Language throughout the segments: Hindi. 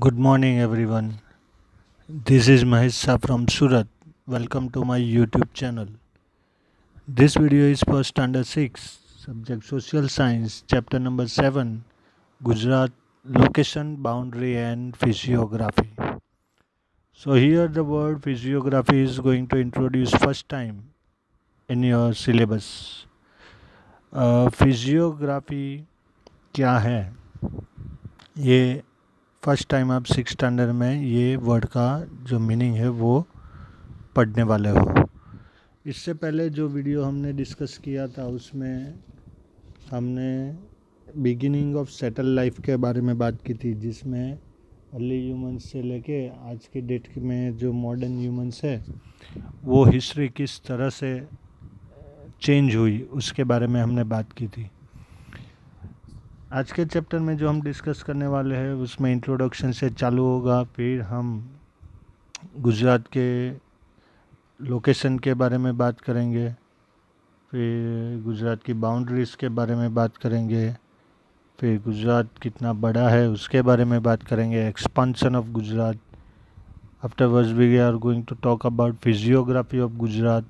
Good morning, everyone. This is Mahesh Shah from Surat. Welcome to my YouTube channel. This video is for Standard 6, subject Social Science, chapter number 7, Gujarat, Location, Boundary and Physiography. So here the word physiography is going to introduce first time in your syllabus. Physiography क्या है ये फर्स्ट टाइम आप सिक्स स्टैंडर्ड में ये वर्ड का जो मीनिंग है वो पढ़ने वाले हो। इससे पहले जो वीडियो हमने डिस्कस किया था उसमें हमने बिगिनिंग ऑफ सेटल लाइफ के बारे में बात की थी, जिसमें अर्ली ह्यूमंस से लेके आज की डेट में जो मॉडर्न ह्यूमंस है वो हिस्ट्री किस तरह से चेंज हुई उसके बारे में हमने बात की थी। आज के चैप्टर में जो हम डिस्कस करने वाले हैं उसमें इंट्रोडक्शन से चालू होगा, फिर हम गुजरात के लोकेशन के बारे में बात करेंगे, फिर गुजरात की बाउंड्रीज़ के बारे में बात करेंगे, फिर गुजरात कितना बड़ा है उसके बारे में बात करेंगे, expansion of Gujarat. Afterwards we are going to talk about physiography of Gujarat,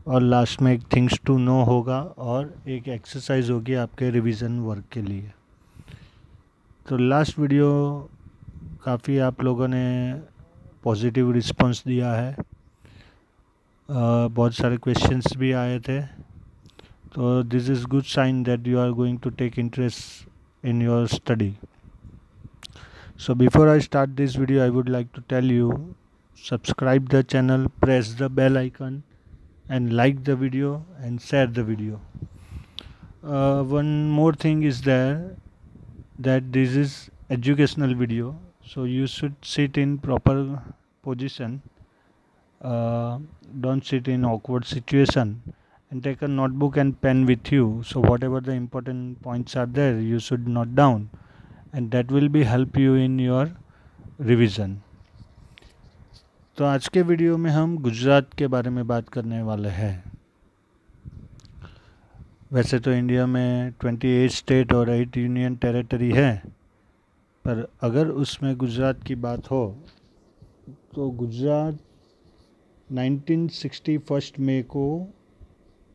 और लास्ट में एक थिंग्स टू नो होगा और एक एक्सरसाइज होगी आपके रिवीजन वर्क के लिए। तो लास्ट वीडियो काफ़ी आप लोगों ने पॉजिटिव रिस्पांस दिया है, बहुत सारे क्वेश्चंस भी आए थे, तो this is good sign that you are going to take interest in your study. So before I start this video, I would like to tell you, subscribe the channel, press the bell icon and like the video and share the video. One more thing is there, that this is educational video, so you should sit in proper position, don't sit in awkward situation, and take a notebook and pen with you, so whatever the important points are there you should note down, and that will be help you in your revision. तो आज के वीडियो में हम गुजरात के बारे में बात करने वाले हैं। वैसे तो इंडिया में 28 स्टेट और 8 यूनियन टेरिटरी है, पर अगर उसमें गुजरात की बात हो तो गुजरात 1961 मई को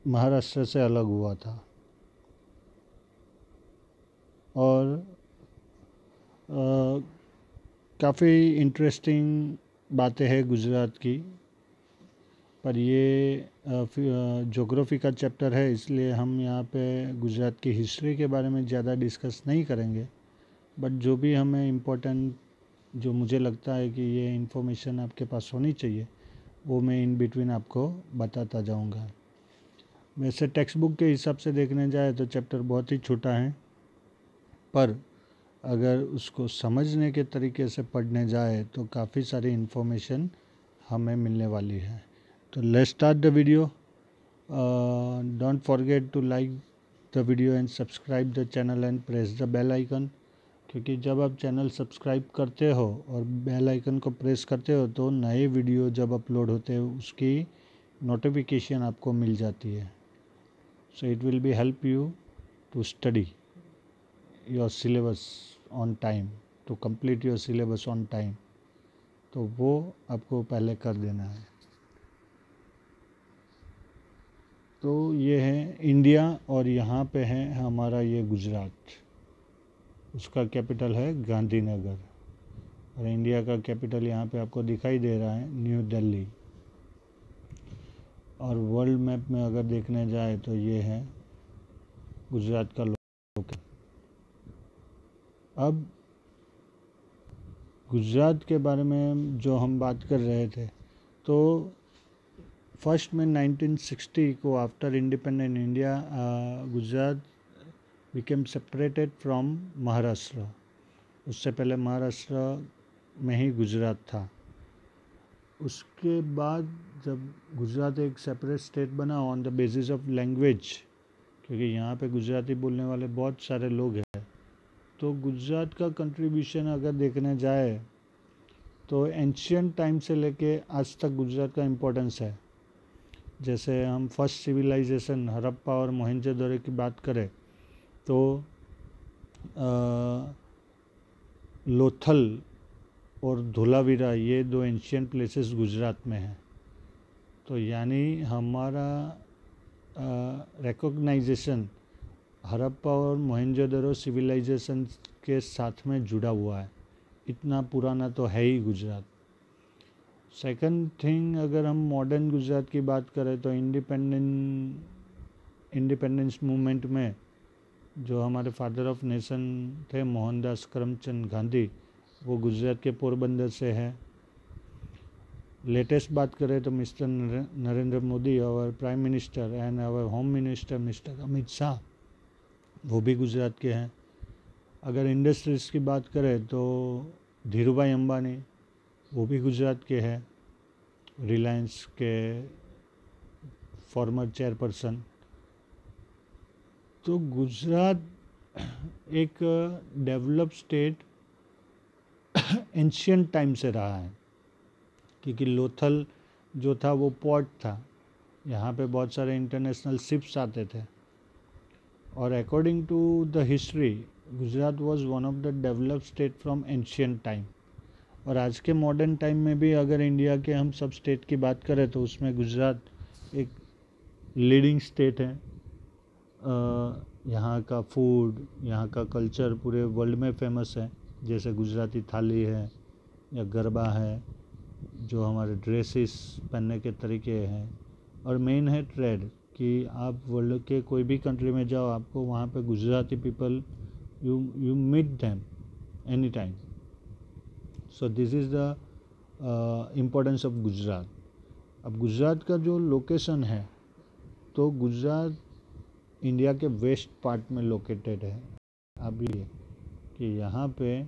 महाराष्ट्र से अलग हुआ था, और काफ़ी इंटरेस्टिंग बातें हैं गुजरात की, पर ये ज्योग्राफी का चैप्टर है इसलिए हम यहाँ पे गुजरात की हिस्ट्री के बारे में ज़्यादा डिस्कस नहीं करेंगे, बट जो भी हमें इम्पोर्टेंट जो मुझे लगता है कि ये इन्फॉर्मेशन आपके पास होनी चाहिए वो मैं इन बिटवीन आपको बताता जाऊँगा। वैसे टेक्स्ट बुक के हिसाब से देखने जाए तो चैप्टर बहुत ही छोटा है, पर अगर उसको समझने के तरीके से पढ़ने जाए तो काफ़ी सारी इन्फॉर्मेशन हमें मिलने वाली है। तो let's start the video. Don't forget to like the video and subscribe the channel and press the bell icon, क्योंकि जब आप चैनल सब्सक्राइब करते हो और बेल आइकन को प्रेस करते हो तो नए वीडियो जब अपलोड होते हैं उसकी नोटिफिकेशन आपको मिल जाती है। So it will be help you to study your syllabus on time, to complete your syllabus on time, तो वो आपको पहले कर देना है। तो ये है इंडिया और यहाँ पे है हमारा ये गुजरात, उसका कैपिटल है गांधीनगर, और इंडिया का कैपिटल यहाँ पे आपको दिखाई दे रहा है न्यू दिल्ली। और वर्ल्ड मैप में अगर देखने जाए तो ये है गुजरात का लोकेशन। अब गुजरात के बारे में जो हम बात कर रहे थे, तो फर्स्ट में 1960 को after independent India Gujarat became separated from Maharashtra. उससे पहले महाराष्ट्र में ही गुजरात था। उसके बाद जब गुजरात एक सेपरेट स्टेट बना on the basis of language, क्योंकि यहाँ पे गुजराती बोलने वाले बहुत सारे लोग हैं, तो गुजरात का कंट्रीब्यूशन अगर देखने जाए तो एंशियंट टाइम से लेके आज तक गुजरात का इम्पोर्टेंस है। जैसे हम फर्स्ट सिविलाइजेशन हड़प्पा और मोहनजोदड़ो की बात करें तो लोथल और धोलावीरा, ये 2 एंशियंट प्लेसेस गुजरात में हैं। तो यानी हमारा रिकॉग्नाइजेशन हड़प्पा और मोहनजोदड़ो सिविलाइजेशन के साथ में जुड़ा हुआ है। इतना पुराना तो है ही गुजरात। सेकंड थिंग, अगर हम मॉडर्न गुजरात की बात करें तो इंडिपेंडेंस मूवमेंट में जो हमारे फादर ऑफ नेशन थे मोहनदास करमचंद गांधी, वो गुजरात के पोरबंदर से है। लेटेस्ट बात करें तो mister Narendra Modi, our prime minister and our home minister mister Amit Shah, वो भी गुजरात के हैं। अगर इंडस्ट्रीज़ की बात करें तो धीरूभाई अंबानी, वो भी गुजरात के हैं, रिलायंस के फॉर्मर चेयरपर्सन। तो गुजरात एक डेवलप स्टेट एंशियंट टाइम से रहा है, क्योंकि लोथल जो था वो पोर्ट था, यहाँ पे बहुत सारे इंटरनेशनल शिप्स आते थे। और according to the history, Gujarat was one of the developed state from ancient time. और आज के मॉडर्न टाइम में भी अगर इंडिया के हम सब स्टेट की बात करें तो उसमें गुजरात एक लीडिंग स्टेट है। यहाँ का फूड, यहाँ का कल्चर पूरे वर्ल्ड में फेमस है, जैसे गुजराती थाली है या गरबा है, जो हमारे ड्रेसेस पहनने के तरीके हैं। और मेन है ट्रेड, कि आप वर्ल्ड के कोई भी कंट्री में जाओ, आपको वहाँ पे Gujarati people you meet them any time. So this is the importance of Gujarat. अब गुजरात का जो लोकेशन है, तो गुजरात इंडिया के वेस्ट पार्ट में लोकेटेड है। अब ये कि यहाँ पे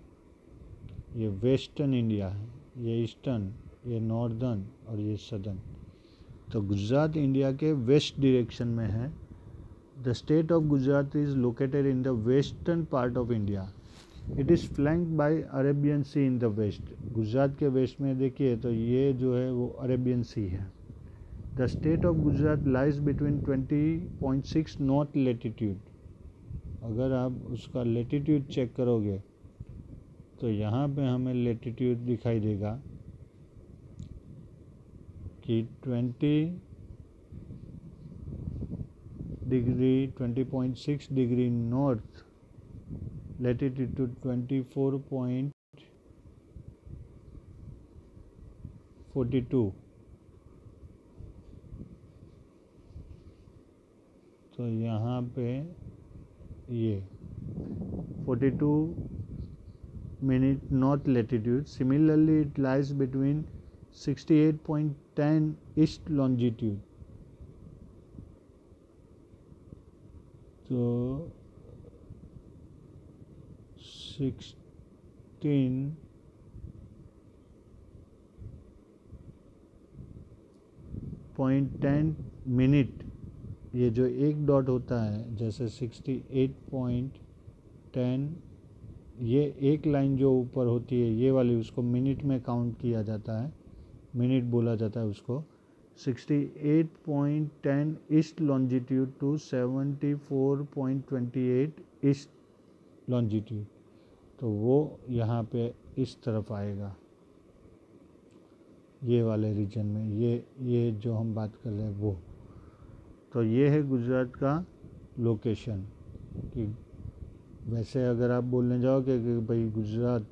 ये वेस्टर्न इंडिया है, ये ईस्टर्न, ये नॉर्दर्न और ये सदर्न। तो गुजरात इंडिया के वेस्ट डायरेक्शन में है। The state of Gujarat is located in the western part of India. It is flanked by Arabian sea in the west. Gujarat के वेस्ट में देखिए तो ये जो है वो अरेबियन सी है। The state of Gujarat lies between 20.6 north latitude. अगर आप उसका लेटीट्यूड चेक करोगे तो यहाँ पे हमें लेटीट्यूड दिखाई देगा कि 20.6 डिग्री नॉर्थ लेटीट्यूड टू 24.42। तो यहाँ पे ये 42 minute north latitude. Similarly it lies between 68.10 east longitude. तो 16.10 मिनट, ये जो एक डॉट होता है, जैसे 68.10, ये एक लाइन जो ऊपर होती है ये वाली, उसको मिनट में काउंट किया जाता है, मिनट बोला जाता है उसको। 68.10 east longitude to 74.28 east longitude. तो वो यहाँ पे इस तरफ आएगा, ये वाले रीजन में, ये जो हम बात कर रहे हैं वो। तो ये है गुजरात का लोकेशन। कि वैसे अगर आप बोलने जाओगे कि भाई गुजरात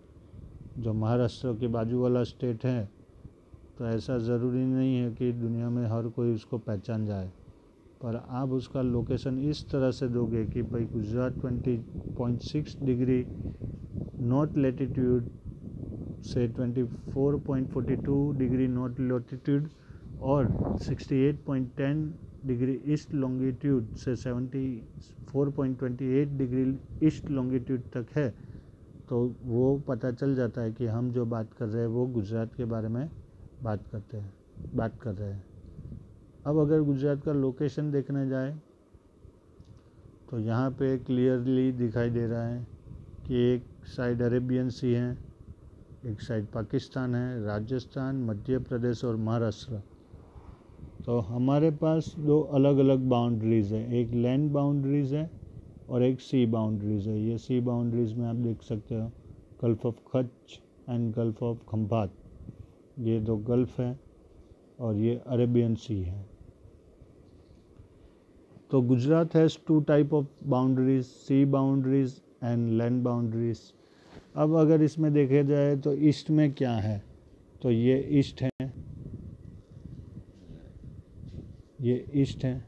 जो महाराष्ट्र के बाजू वाला स्टेट है, तो ऐसा ज़रूरी नहीं है कि दुनिया में हर कोई उसको पहचान जाए, पर आप उसका लोकेशन इस तरह से दोगे कि भाई गुजरात 20.6 डिग्री नॉर्थ लेटीट्यूड से 24.42 डिग्री नॉर्थ लॉटिट्यूड और 68.10 डिग्री ईस्ट लॉन्गिट्यूड से 74.28 डिग्री ईस्ट लॉन्गिट्यूड तक है। तो वो पता चल जाता है कि हम जो बात कर रहे हैं वो गुजरात के बारे में बात कर रहे हैं। अब अगर गुजरात का लोकेशन देखने जाए तो यहाँ पे क्लियरली दिखाई दे रहा है कि एक साइड अरेबियन सी है, एक साइड पाकिस्तान है, राजस्थान, मध्य प्रदेश और महाराष्ट्र। तो हमारे पास दो अलग अलग बाउंड्रीज़ है, एक लैंड बाउंड्रीज़ है और एक सी बाउंड्रीज़ है। ये सी बाउंड्रीज़ में आप देख सकते हो gulf of Kutch and gulf of Khambhat, ये दो गल्फ हैं और ये अरेबियन सी है। तो Gujarat has two type of boundaries, sea boundaries and land boundaries. अब अगर इसमें देखा जाए तो ईस्ट में क्या है, तो ये ईस्ट है, ये ईस्ट है,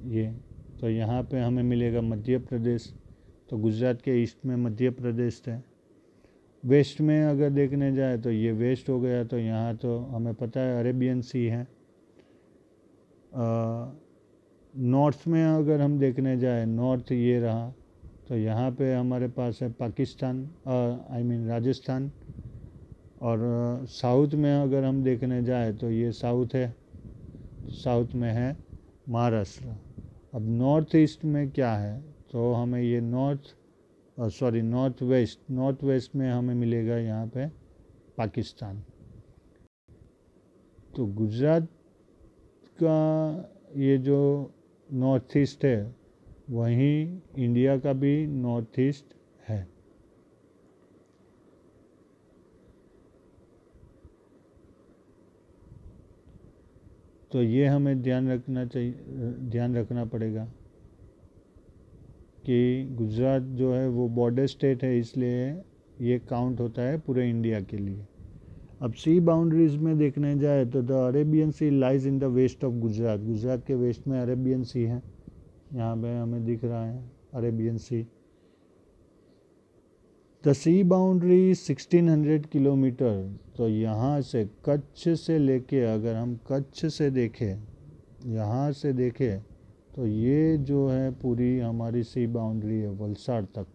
ये तो यहाँ पे हमें मिलेगा मध्य प्रदेश, तो गुजरात के ईस्ट में मध्य प्रदेश है। वेस्ट में अगर देखने जाए तो ये वेस्ट हो गया, तो यहाँ तो हमें पता है अरेबियन सी है। नॉर्थ में अगर हम देखने जाए, नॉर्थ ये रहा, तो यहाँ पे हमारे पास है पाकिस्तान, राजस्थान। और साउथ में अगर हम देखने जाए तो ये साउथ है, साउथ में है महाराष्ट्र। अब नॉर्थ ईस्ट में क्या है, तो हमें ये नॉर्थ वेस्ट में हमें मिलेगा यहाँ पे पाकिस्तान। तो गुजरात का ये जो नॉर्थ ईस्ट है वहीं इंडिया का भी नॉर्थ ईस्ट है। तो ये हमें ध्यान रखना पड़ेगा कि गुजरात जो है वो बॉर्डर स्टेट है, इसलिए ये काउंट होता है पूरे इंडिया के लिए। अब सी बाउंड्रीज में देखने जाए तो the Arabian sea lies in the west of Gujarat, Gujarat के वेस्ट में अरेबियन सी है, यहाँ पे हमें दिख रहा है Arabian sea. The sea boundary 1600 kilometre, तो यहाँ से कच्छ से लेके, अगर हम कच्छ से देखें, यहाँ से देखें तो ये जो है पूरी हमारी सी बाउंड्री है वलसाड़ तक,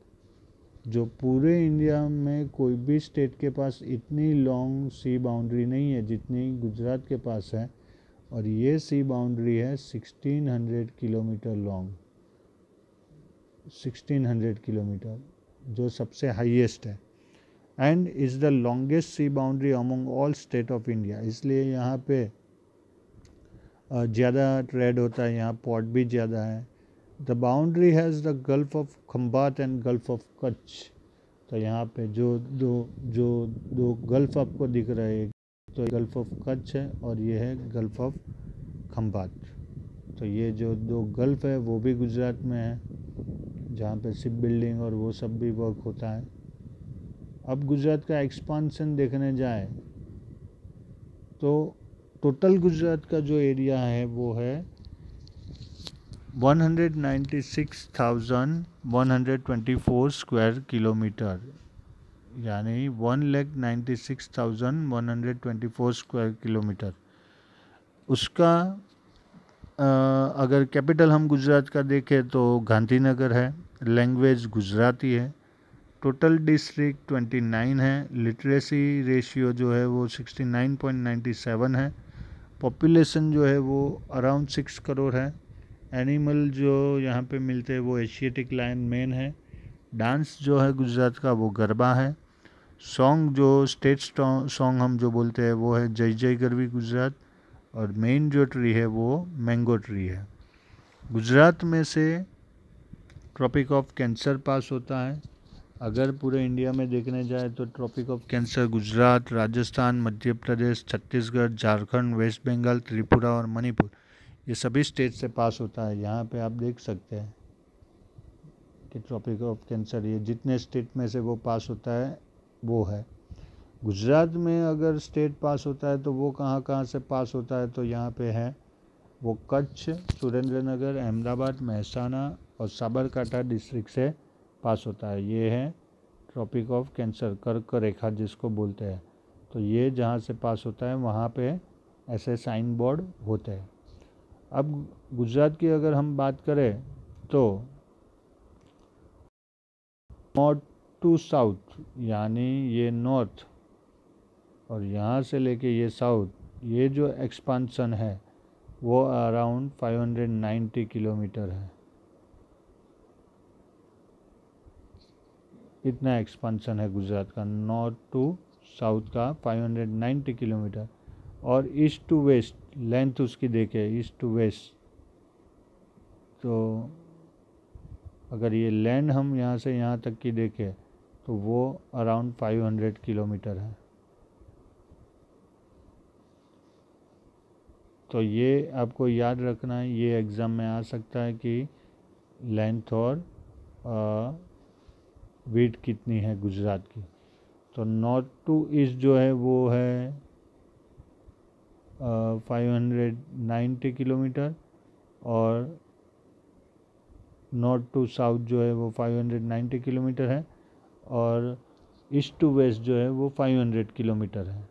जो पूरे इंडिया में कोई भी स्टेट के पास इतनी लॉन्ग सी बाउंड्री नहीं है जितनी गुजरात के पास है। और ये सी बाउंड्री है 1600 किलोमीटर लॉन्ग, 1600 किलोमीटर, जो सबसे हाईएस्ट है। And is the longest sea boundary among all state of India, इसलिए यहाँ पे ज़्यादा ट्रेड होता है, यहाँ पोर्ट भी ज़्यादा है। The boundary has the gulf of Khambhat and gulf of Kutch, तो यहाँ पे जो दो गल्फ आपको दिख रहे हैं, तो गल्फ ऑफ कच्छ है और ये है गल्फ ऑफ खंभात। तो ये जो दो गल्फ है वो भी गुजरात में है, जहाँ पे शिप बिल्डिंग और वो सब भी वर्क होता है। अब गुजरात का एक्सपांशन देखने जाए तो टोटल गुजरात का जो एरिया है वो है 196,124 स्क्वायर किलोमीटर, यानी 196,124 स्क्वायर किलोमीटर। उसका अगर कैपिटल हम गुजरात का देखें तो गांधीनगर है, लैंग्वेज गुजराती है, टोटल डिस्ट्रिक्ट 29 है, लिटरेसी रेशियो जो है वो 69.97 है, पॉपुलेशन जो है वो अराउंड 6 करोड़ है। एनिमल जो यहाँ पे मिलते हैं वो एशियाटिक लायन मेन है। डांस जो है गुजरात का वो गरबा है। सॉन्ग जो स्टेट सॉन्ग हम जो बोलते हैं वो है जय जय गरवी गुजरात। और मेन जो ट्री है वो मैंगो ट्री है। गुजरात में से ट्रॉपिक ऑफ कैंसर पास होता है। अगर पूरे इंडिया में देखने जाए तो tropic of cancer Gujarat, Rajasthan, Madhya Pradesh, Chhattisgarh, Jharkhand, West Bengal, Tripura और मणिपुर, ये सभी स्टेट से पास होता है। यहाँ पे आप देख सकते हैं कि ट्रॉपिक ऑफ कैंसर ये जितने स्टेट में से वो पास होता है वो है। गुजरात में अगर स्टेट पास होता है तो वो कहाँ कहाँ से पास होता है, तो यहाँ पे है वो कच्छ, सुरेंद्रनगर, अहमदाबाद, महसाना और साबरकांठा डिस्ट्रिक्ट से पास होता है। ये है ट्रॉपिक ऑफ कैंसर, कर्क रेखा जिसको बोलते हैं। तो ये जहाँ से पास होता है वहाँ पे ऐसे साइन बोर्ड होते हैं। अब गुजरात की अगर हम बात करें तो नॉर्थ टू साउथ, यानी ये नॉर्थ और यहाँ से लेके ये साउथ, ये जो एक्सपांसन है वो अराउंड 590 किलोमीटर है। इतना एक्सपांसन है गुजरात का, नॉर्थ टू साउथ का 590 किलोमीटर। और ईस्ट टू वेस्ट लेंथ उसकी देखें, ईस्ट टू वेस्ट, तो अगर ये लैंड हम यहाँ से यहाँ तक की देखें तो वो अराउंड 500 किलोमीटर है। तो ये आपको याद रखना है, ये एग्ज़ाम में आ सकता है कि लेंथ और विड्थ कितनी है गुजरात की। तो नॉर्थ टू ईस्ट जो है वो है 590 किलोमीटर, और नॉर्थ टू साउथ जो है वो 590 किलोमीटर है, और ईस्ट टू वेस्ट जो है वो 500 किलोमीटर है।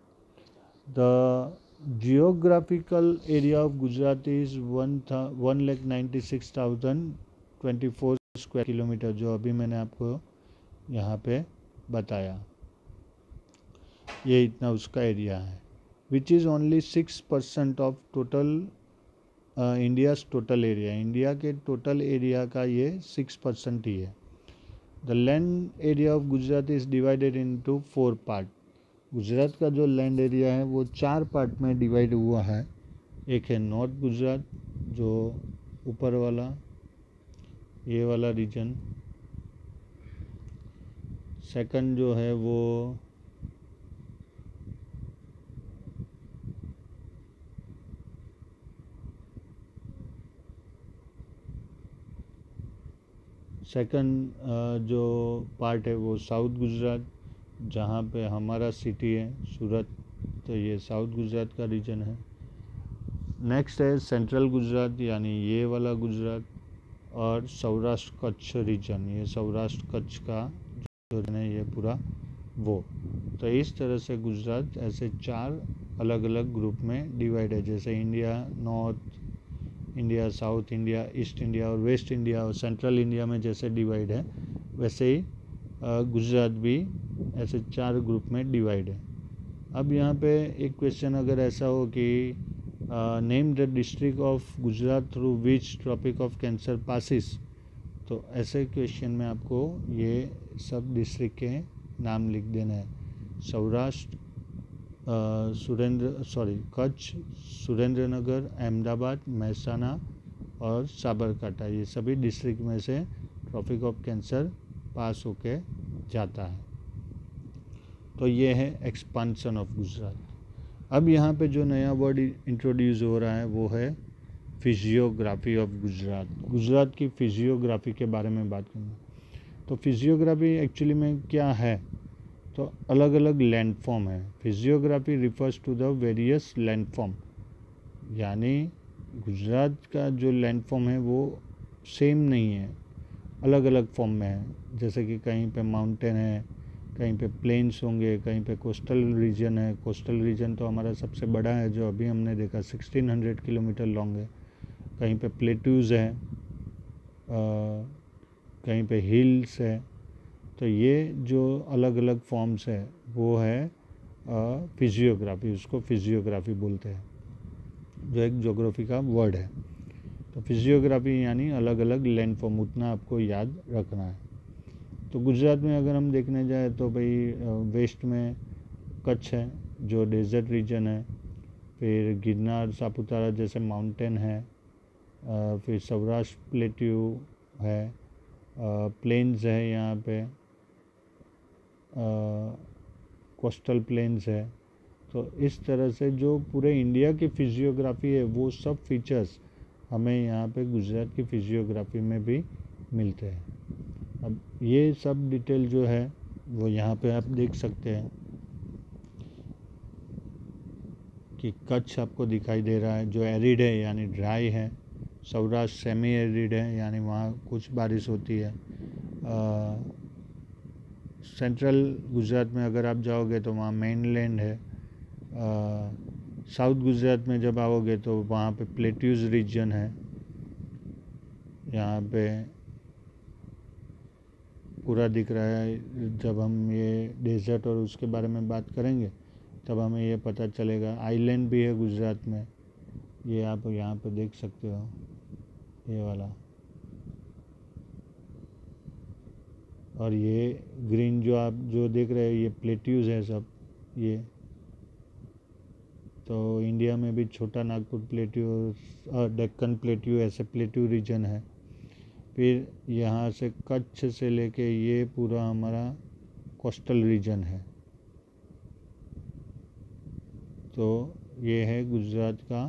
The geographical area of Gujarat is 1,96,024 square kilometre, जो अभी मैंने आपको यहाँ पे बताया, ये इतना उसका एरिया है, which is only 6% of total India's total area. India के टोटल एरिया का ये 6% ही है। The land area of Gujarat is divided into 4 part. Gujarat का जो लैंड एरिया है वो 4 पार्ट में डिवाइड हुआ है। एक है नॉर्थ गुजरात, जो ऊपर वाला ये वाला रीजन। सेकंड जो है वो जो पार्ट है वो साउथ गुजरात, जहाँ पे हमारा सिटी है सूरत, तो ये साउथ गुजरात का रीजन है। नेक्स्ट है सेंट्रल गुजरात, यानी ये वाला गुजरात, और सौराष्ट्र कच्छ रीजन, ये सौराष्ट्र कच्छ का जो है ये पूरा वो। तो इस तरह से गुजरात ऐसे 4 अलग अलग ग्रुप में डिवाइड है। जैसे India north India, south India, east India और वेस्ट इंडिया और सेंट्रल इंडिया में जैसे डिवाइड है, वैसे ही गुजरात भी ऐसे 4 ग्रुप में डिवाइड है। अब यहाँ पे एक क्वेश्चन अगर ऐसा हो कि name the district of Gujarat through which tropic of cancer passes, तो ऐसे क्वेश्चन में आपको ये सब डिस्ट्रिक्ट के नाम लिख देना है। सौराष्ट्र, कच्छ, सुरेंद्रनगर, अहमदाबाद, महसाना और साबरकांठा, ये सभी डिस्ट्रिक्ट में से ट्रॉपिक ऑफ कैंसर पास होके जाता है। तो ये है एक्सपांशन ऑफ गुजरात। अब यहाँ पे जो नया वर्ड इंट्रोड्यूस हो रहा है वो है फिजियोग्राफी ऑफ गुजरात। गुजरात की फिजियोग्राफी के बारे में बात करूँगा। तो फिजियोग्राफी एक्चुअली में क्या है, तो अलग अलग लैंडफॉर्म है। Physiography refers to the various landform, यानी गुजरात का जो लैंडफॉर्म है वो सेम नहीं है, अलग अलग फॉर्म में है। जैसे कि कहीं पे माउंटेन है, कहीं पे प्लेन्स होंगे, कहीं पे कोस्टल रीजन है। कोस्टल रीजन तो हमारा सबसे बड़ा है, जो अभी हमने देखा 1600 किलोमीटर लॉन्ग है। कहीं पे प्लेट्यूज़ है, कहीं पे हिल्स है। तो ये जो अलग अलग फॉर्म्स है वो है फिजियोग्राफी, उसको फिजियोग्राफी बोलते हैं, जो एक ज्योग्राफी का वर्ड है। तो फिजियोग्राफी यानी अलग अलग लैंडफॉर्म, उतना आपको याद रखना है। तो गुजरात में अगर हम देखने जाए तो भाई वेस्ट में कच्छ है जो डेजर्ट रीजन है, फिर गिरनार सापुतारा जैसे माउंटेन है, फिर सौराष्ट्र प्लेट्यू है, प्लेन्स है, यहाँ पे कोस्टल प्लेन्स है। तो इस तरह से जो पूरे इंडिया की फिजियोग्राफी है वो सब फीचर्स हमें यहाँ पे गुजरात की फिजियोग्राफी में भी मिलते हैं। अब ये सब डिटेल जो है वो यहाँ पे आप देख सकते हैं कि कच्छ आपको दिखाई दे रहा है जो एरिड है यानी ड्राई है। सौराष्ट्र सेमी एरिड है यानी वहाँ कुछ बारिश होती है। सेंट्रल गुजरात में अगर आप जाओगे तो वहाँ मेनलैंड है। साउथ गुजरात में जब आओगे तो वहाँ पे प्लेट्यूज रीजन है। यहाँ पे पूरा दिख रहा है। जब हम ये डेजर्ट और उसके बारे में बात करेंगे तब हमें ये पता चलेगा। आइलैंड भी है गुजरात में, ये आप यहाँ पे देख सकते हो, ये वाला। और ये ग्रीन जो आप जो देख रहे हैं ये प्लेट्यूज है सब। ये तो इंडिया में भी छोटा नागपुर प्लेट्यू और डेक्कन प्लेट्यू ऐसे प्लेट्यू रीजन है। फिर यहाँ से कच्छ से लेके ये पूरा हमारा कोस्टल रीजन है। तो ये है गुजरात का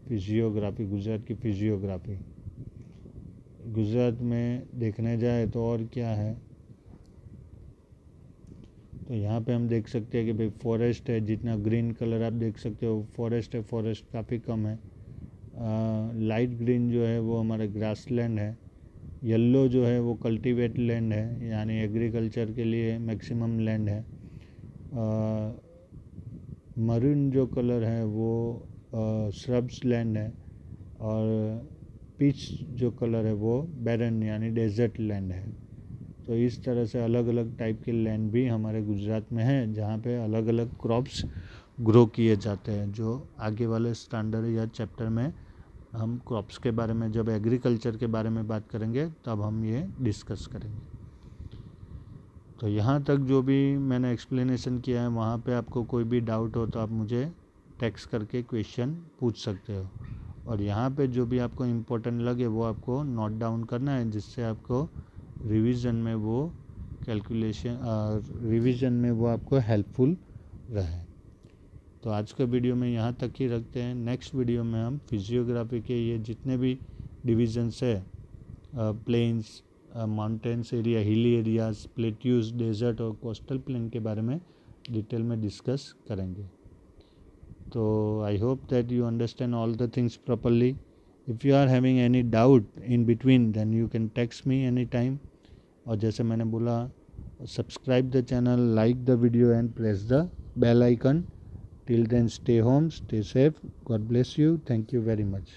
फिजियोग्राफी, गुजरात की फिजियोग्राफी। गुजरात में देखने जाए तो और क्या है, तो यहाँ पे हम देख सकते हैं कि भाई फॉरेस्ट है, जितना ग्रीन कलर आप देख सकते हो फॉरेस्ट है, फॉरेस्ट काफ़ी कम है। लाइट ग्रीन जो है वो हमारा ग्रास लैंड है, येलो जो है वो कल्टीवेट लैंड है, यानी एग्रीकल्चर के लिए मैक्सिमम लैंड है। मरून जो कलर है वो श्रब्स लैंड है, और पीच जो कलर है वो बैरन यानी डेजर्ट लैंड है। तो इस तरह से अलग अलग टाइप के लैंड भी हमारे गुजरात में है, जहाँ पे अलग अलग क्रॉप्स ग्रो किए जाते हैं, जो आगे वाले स्टैंडर्ड या चैप्टर में हम क्रॉप्स के बारे में, जब एग्रीकल्चर के बारे में बात करेंगे तब हम ये डिस्कस करेंगे। तो यहाँ तक जो भी मैंने एक्सप्लेनेशन किया है, वहाँ पे आपको कोई भी डाउट हो तो आप मुझे टेक्स्ट करके क्वेश्चन पूछ सकते हो, और यहाँ पे जो भी आपको इम्पोर्टेंट लगे वो आपको नोट डाउन करना है, जिससे आपको रिवीजन में वो रिवीजन में वो आपको हेल्पफुल रहे। तो आज का वीडियो में यहाँ तक ही रखते हैं। नेक्स्ट वीडियो में हम फिजियोग्राफी के ये जितने भी डिविजन्स है, plains, mountains area, hilly areas, plateaus, desert और कोस्टल प्लेन के बारे में डिटेल में डिस्कस करेंगे। तो I hope that you understand all the things properly. If you are having any doubt in between then you can text me any time. और जैसे मैंने बोला, subscribe the channel, like the video and press the bell icon. Till then, stay home, stay safe. God bless you. Thank you very much.